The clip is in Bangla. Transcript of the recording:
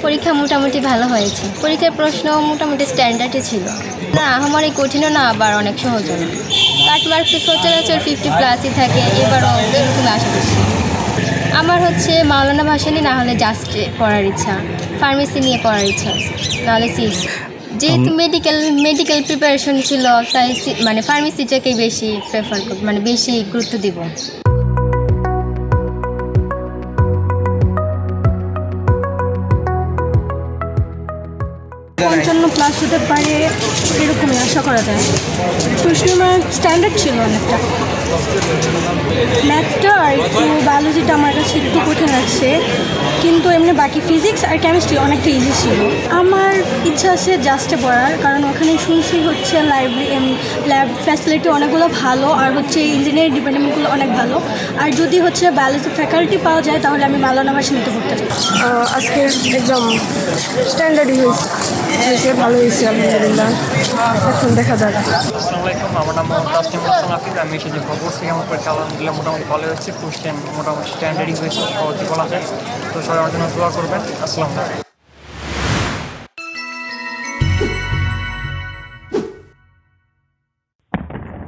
পরীক্ষা মোটামুটি ভালো হয়েছে। পরীক্ষার প্রশ্ন মোটামুটি স্ট্যান্ডার্ডই ছিল, না আমারই কঠিনও না আবার অনেক সহজও না। কাট মার্কস সচরাচর 50+ থাকে, এবারও এরকম আশা করছি। আমার হচ্ছে মাওলানা ভাসানী না হলে জাস্টে পড়ার ইচ্ছা, ফার্মেসি নিয়ে পড়ার ইচ্ছা, নাহলে সিএস। যেহেতু মেডিকেল প্রিপারেশন ছিল, তাই মানে ফার্মেসিটাকেই বেশি প্রেফার করব, মানে বেশি গুরুত্ব দিব। পঞ্চান্ন প্লাস হতে পারে এরকমই আশা করা যায়। প্রশ্ন স্ট্যান্ডার্ড ছিল অনেকটা। ম্যাথটা আর একটু বায়োলজিটা আমার কাছে একটু কঠিন লাগছে, কিন্তু এমনি বাকি ফিজিক্স আর কেমিস্ট্রি অনেকটা ইজি ছিল। আমার ইচ্ছা আছে জাস্টে পড়ার, কারণ ওখানে শুনছি হচ্ছে ল্যাব ফ্যাসিলিটি অনেকগুলো ভালো, আর হচ্ছে ইঞ্জিনিয়ারিং ডিপার্টমেন্টগুলো অনেক ভালো। আর যদি হচ্ছে বায়োলজি ফ্যাকাল্টি পাওয়া যায় তাহলে আমি মাওলানা ভাসানীতে পড়তে চাই। আজকের এক্সাম স্ট্যান্ডার্ডই হয়েছে, ভালো হয়েছে আলহামদুলিল্লাহ। এখন দেখা যাক। আসসালামু আলাইকুম, আমার নাম মোহাম্মদ তাসনিম হাসান হাফিজ। আমি এসেছি খবর থেকে। আমার পরীক্ষা আলহামদুলিল্লাহ মোটামুটি ভালো হয়েছে, কোশ্চেন মোটামুটি স্ট্যান্ডার্ডই হয়েছে, সহজে বলা যায়। তো সবাই আমার জন্য দোয়া করবেন। আসসালামু আলাইকুম।